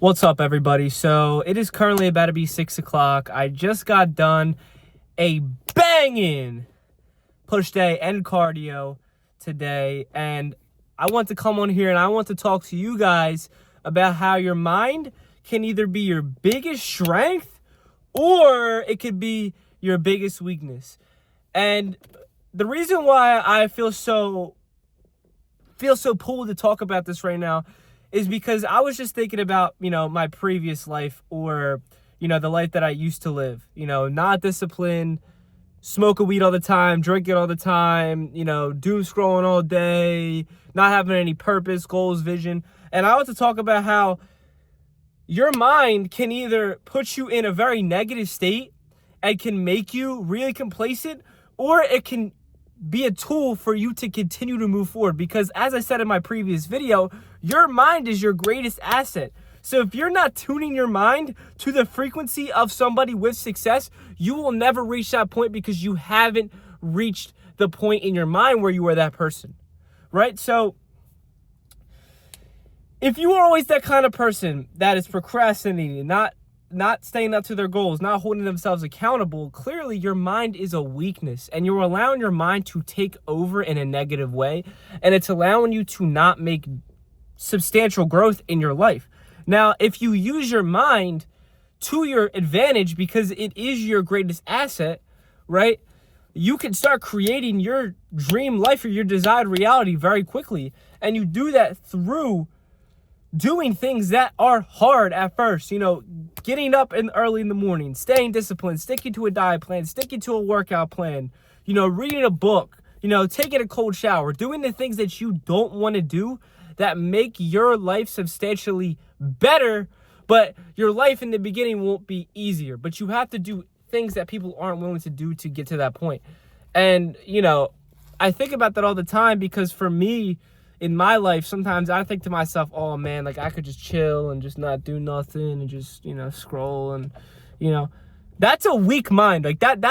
What's up, everybody? So it is currently about to be 6 o'clock. I just got done a banging push day and cardio today, and I want to come on here and I want to talk to you guys about how your mind can either be your biggest strength or it could be your biggest weakness. And the reason why I feel so pulled to talk about this right now is because I was just thinking about, my previous life, or, the life that I used to live, not disciplined, smoking weed all the time, drinking all the time, doom scrolling all day, not having any purpose, goals, vision. And I want to talk about how your mind can either put you in a very negative state and can make you really complacent, or it can be a tool for you to continue to move forward. Because as I said in my previous video, your mind is your greatest asset. So if you're not tuning your mind to the frequency of somebody with success, you will never reach that point because you haven't reached the point in your mind where you are that person, right? So if you are always that kind of person that is procrastinating, not staying up to their goals, not holding themselves accountable, clearly your mind is a weakness, and you're allowing your mind to take over in a negative way, and it's allowing you to not make substantial growth in your life. Now, if you use your mind to your advantage because it is your greatest asset, right, you can start creating your dream life or your desired reality very quickly, and you do that through doing things that are hard at first, getting up early in the morning, staying disciplined, sticking to a diet plan, sticking to a workout plan, reading a book, taking a cold shower, doing the things that you don't want to do that make your life substantially better, but your life in the beginning won't be easier. But you have to do things that people aren't willing to do to get to that point. And, I think about that all the time because for me, in my life, sometimes I think to myself, oh man, like I could just chill and just not do nothing and just, scroll and, that's a weak mind. Like that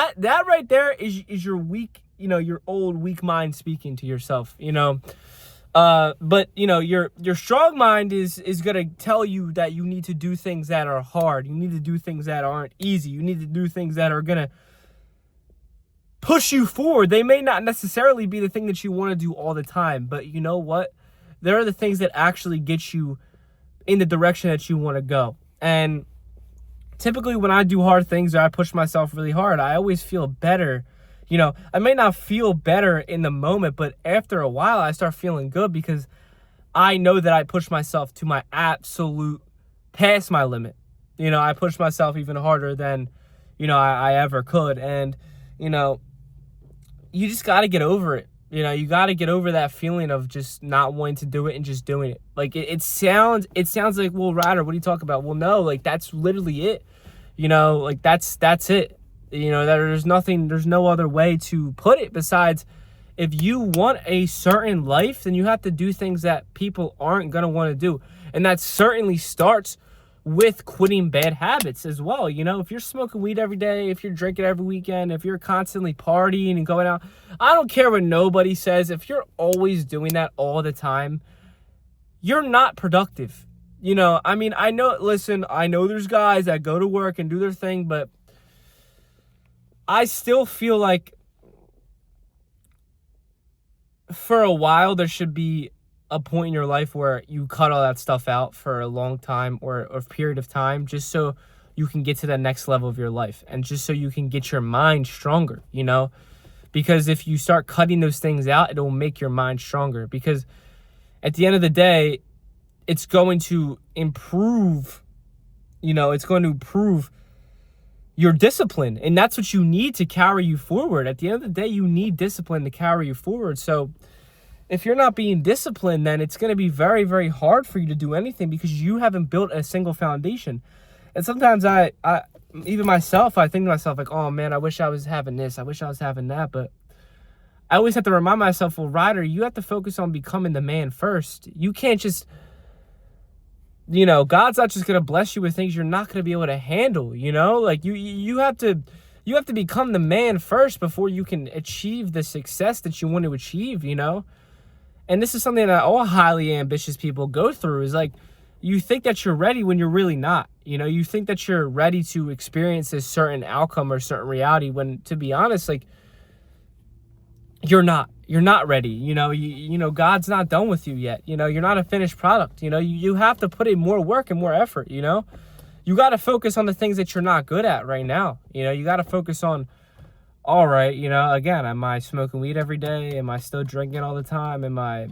right there is your weak, your old weak mind speaking to yourself, but your strong mind is going to tell you that you need to do things that are hard. You need to do things that aren't easy. You need to do things that are going to push you forward. They may not necessarily be the thing that you want to do all the time, but you know what? There are the things that actually get you in the direction that you want to go. And typically when I do hard things or I push myself really hard, I always feel better. I may not feel better in the moment, but after a while I start feeling good because I know that I push myself to my absolute past my limit. I push myself even harder than, I ever could. And, you just got to get over it. You got to get over that feeling of just not wanting to do it and just doing it. Like it sounds like, well, Ryder, what are you talking about? Well, no, like that's literally it. Like that's it. There's no other way to put it besides if you want a certain life, then you have to do things that people aren't going to want to do. And that certainly starts with quitting bad habits as well. If you're smoking weed every day, if you're drinking every weekend, if you're constantly partying and going out, I don't care what nobody says. If you're always doing that all the time, you're not productive. I know there's guys that go to work and do their thing, but I still feel like for a while there should be a point in your life where you cut all that stuff out for a long time or a period of time just so you can get to that next level of your life and just so you can get your mind stronger, because if you start cutting those things out, it will make your mind stronger because at the end of the day, it's going to improve, your discipline. And that's what you need to carry you forward. At the end of the day, you need discipline to carry you forward. So if you're not being disciplined, then it's going to be very, very hard for you to do anything because you haven't built a single foundation. And sometimes I even myself, I think to myself like, oh man, I wish I was having this. I wish I was having that. But I always have to remind myself, well, Ryder, you have to focus on becoming the man first. You can't just, God's not just going to bless you with things you're not going to be able to handle, like you have to become the man first before you can achieve the success that you want to achieve, And this is something that all highly ambitious people go through is like, you think that you're ready when you're really not. You think that you're ready to experience a certain outcome or certain reality when, to be honest, like, you're not ready. God's not done with you yet. You're not a finished product. You have to put in more work and more effort. You got to focus on the things that you're not good at right now. You got to focus on, all right, again, am I smoking weed every day? Am I still drinking all the time? Am I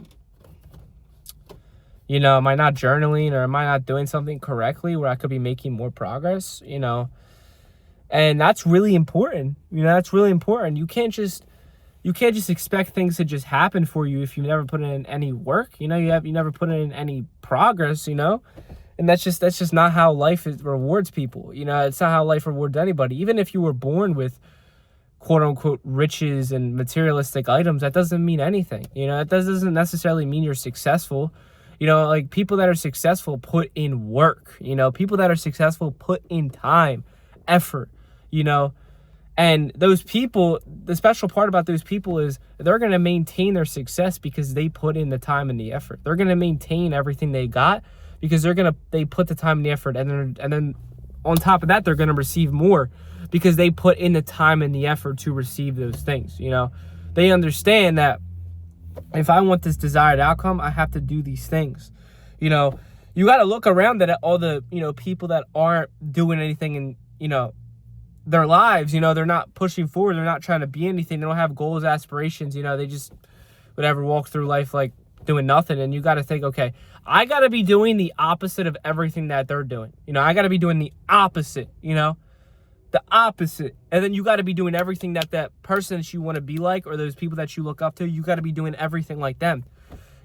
not journaling, or am I not doing something correctly where I could be making more progress? And that's really important. That's really important. You can't just expect things to just happen for you if you never put in any work. You never put in any progress, and that's just not how life rewards people. It's not how life rewards anybody. Even if you were born with quote unquote riches and materialistic items, that doesn't mean anything. That doesn't necessarily mean you're successful. Like, people that are successful put in work. People that are successful put in time, effort, and those people, the special part about those people is they're going to maintain their success because they put in the time and the effort. They're going to maintain everything they got because they put the time and the effort, and then on top of that, they're going to receive more because they put in the time and the effort to receive those things. They understand that if I want this desired outcome, I have to do these things. You got to look around at all the, people that aren't doing anything in, their lives. They're not pushing forward. They're not trying to be anything. They don't have goals, aspirations. They just whatever walk through life like doing nothing. And you got to think, okay, I got to be doing the opposite of everything that they're doing. I got to be doing the opposite, the opposite. And then you got to be doing everything that person that you want to be like, or those people that you look up to, you got to be doing everything like them,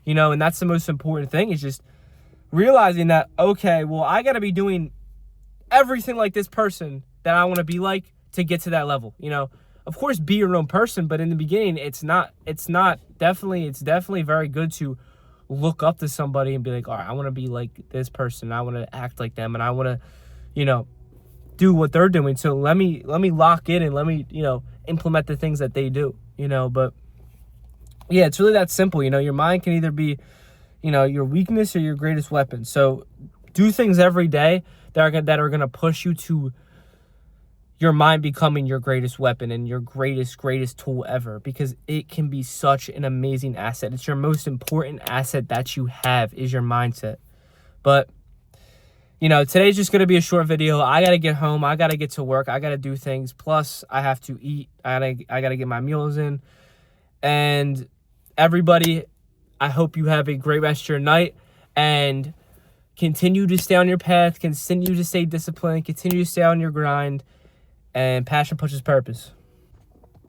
and that's the most important thing, is just realizing that, okay, well, I got to be doing everything like this person that I want to be like to get to that level. Of course, be your own person, but in the beginning, it's definitely very good to look up to somebody and be like, all right, I want to be like this person. I want to act like them, and I want to, do what they're doing. So let me lock in and let me, implement the things that they do, but yeah, it's really that simple. Your mind can either be, your weakness or your greatest weapon. So do things every day that are going to push you to your mind becoming your greatest weapon and your greatest tool ever, because it can be such an amazing asset. It's your most important asset that you have, is your mindset. But today's just going to be a short video. I got to get home. I got to get to work. I got to do things. Plus, I have to eat. I got to get my meals in. And everybody, I hope you have a great rest of your night. And continue to stay on your path. Continue to stay disciplined. Continue to stay on your grind. And passion pushes purpose.